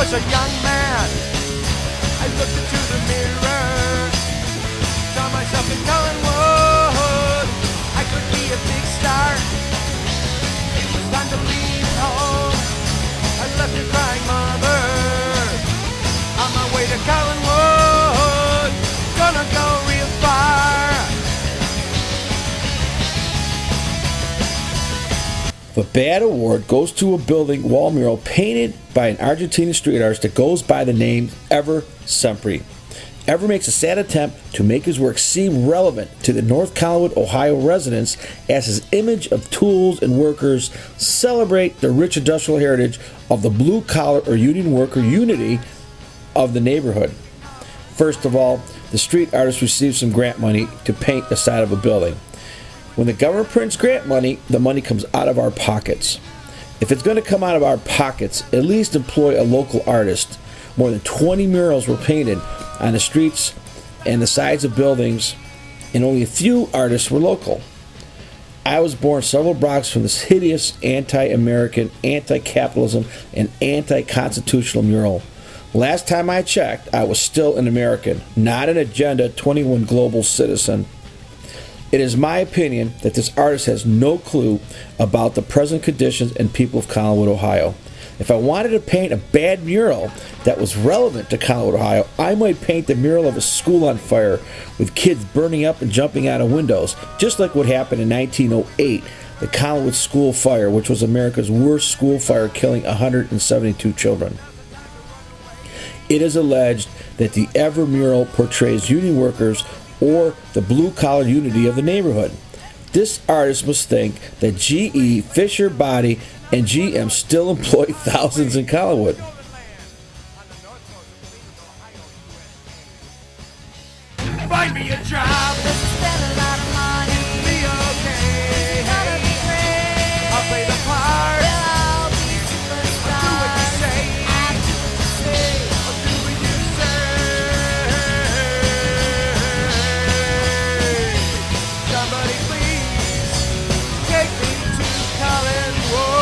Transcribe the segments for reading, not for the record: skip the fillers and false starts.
was a young man, I looked into the mirror, saw myself in Collinwood. I could be a big star. It was time to leave home. I left a crying mother on my way to Collinwood. Gonna go real far. The bad award goes to a building wall mural painted by an Argentine street artist that goes by the name Ever Sempre. Ever makes a sad attempt to make his work seem relevant to the North Collinwood, Ohio residents as his image of tools and workers celebrate the rich industrial heritage of the blue-collar or union worker unity of the neighborhood. First of all, the street artist received some grant money to paint the side of a building. When the government prints grant money, the money comes out of our pockets. If it's going to come out of our pockets, at least employ a local artist. More than 20 murals were painted on the streets and the sides of buildings, and only a few artists were local. I was born several blocks from this hideous anti-American, anti-capitalism, and anti-constitutional mural. Last time I checked, I was still an American, not an Agenda 21 global citizen. It is my opinion that this artist has no clue about the present conditions and people of Collinwood, Ohio. If I wanted to paint a bad mural that was relevant to Collinwood, Ohio, I might paint the mural of a school on fire with kids burning up and jumping out of windows, just like what happened in 1908, the Collinwood school fire, which was America's worst school fire, killing 172 children. It is alleged that the Ever mural portrays union workers or the blue-collar unity of the neighborhood. This artist must think that GE, Fisher Body, and GM still employ thousands in Collinwood. Find me a job. Spend a lot of money. Be okay. It's gonna be great. I'll play the part. We'll all be Do what you superstars. say. I do what you say. I'll do what you say. Somebody please take me to Collinwood.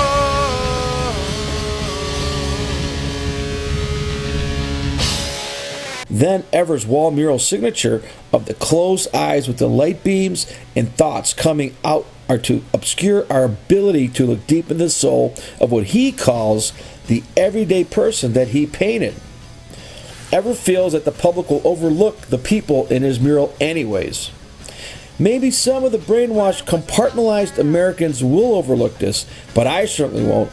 Then Ever's wall mural signature of the closed eyes with the light beams and thoughts coming out are to obscure our ability to look deep in the soul of what he calls the everyday person that he painted. Ever feels that the public will overlook the people in his mural anyways. Maybe some of the brainwashed, compartmentalized Americans will overlook this, but I certainly won't.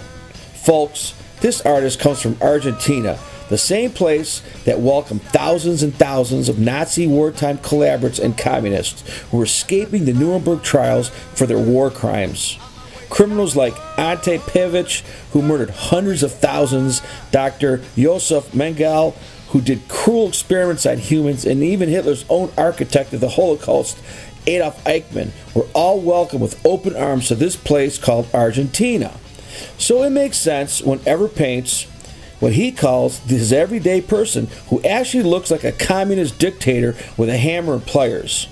Folks, this artist comes from Argentina, the same place that welcomed thousands and thousands of Nazi wartime collaborators and communists who were escaping the Nuremberg trials for their war crimes. Criminals like Ante Pavich, who murdered hundreds of thousands, Dr. Josef Mengele, who did cruel experiments on humans, and even Hitler's own architect of the Holocaust, Adolf Eichmann, were all welcomed with open arms to this place called Argentina. So it makes sense when Ever paints what he calls his everyday person who actually looks like a communist dictator with a hammer and pliers.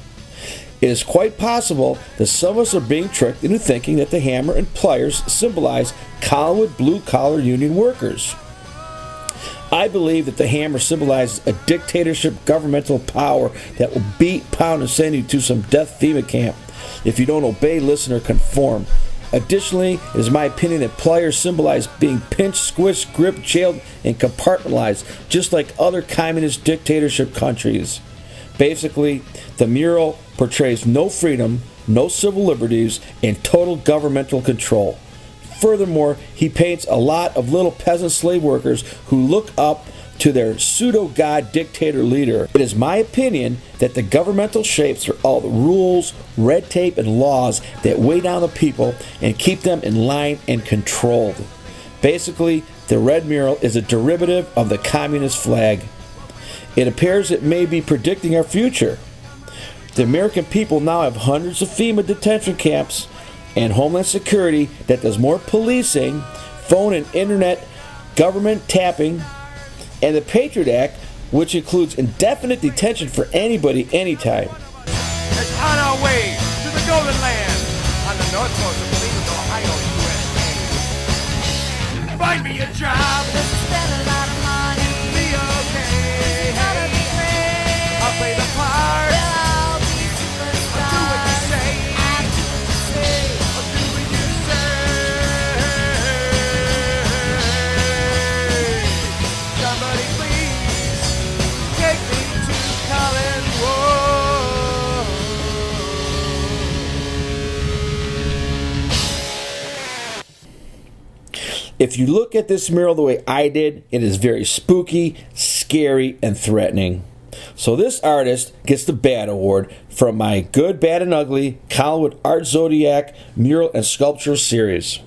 It is quite possible that some of us are being tricked into thinking that the hammer and pliers symbolize Collinwood blue-collar union workers. I believe that the hammer symbolizes a dictatorship governmental power that will beat, pound, and send you to some death FEMA camp if you don't obey, listen, or conform. Additionally, it is my opinion that pliers symbolize being pinched, squished, gripped, jailed, and compartmentalized, just like other communist dictatorship countries. Basically, the mural portrays no freedom, no civil liberties, and total governmental control. Furthermore, he paints a lot of little peasant slave workers who look up to their pseudo-god dictator leader. It is my opinion that the governmental shapes are all the rules, red tape, and laws that weigh down the people and keep them in line and controlled. Basically, the red mural is a derivative of the communist flag. It appears it may be predicting our future. The American people now have hundreds of FEMA detention camps and Homeland Security that does more policing, phone and internet, government tapping, and the Patriot Act, which includes indefinite detention for anybody, anytime. It's on our way to the Golden Land on the north coast of Cleveland, Ohio, USA. Find me a job. Spend a lot of money. If you look at this mural the way I did, it is very spooky, scary, and threatening. So this artist gets the Bad Award from my Good, Bad, and Ugly Collinwood Art Zodiac Mural and Sculpture Series.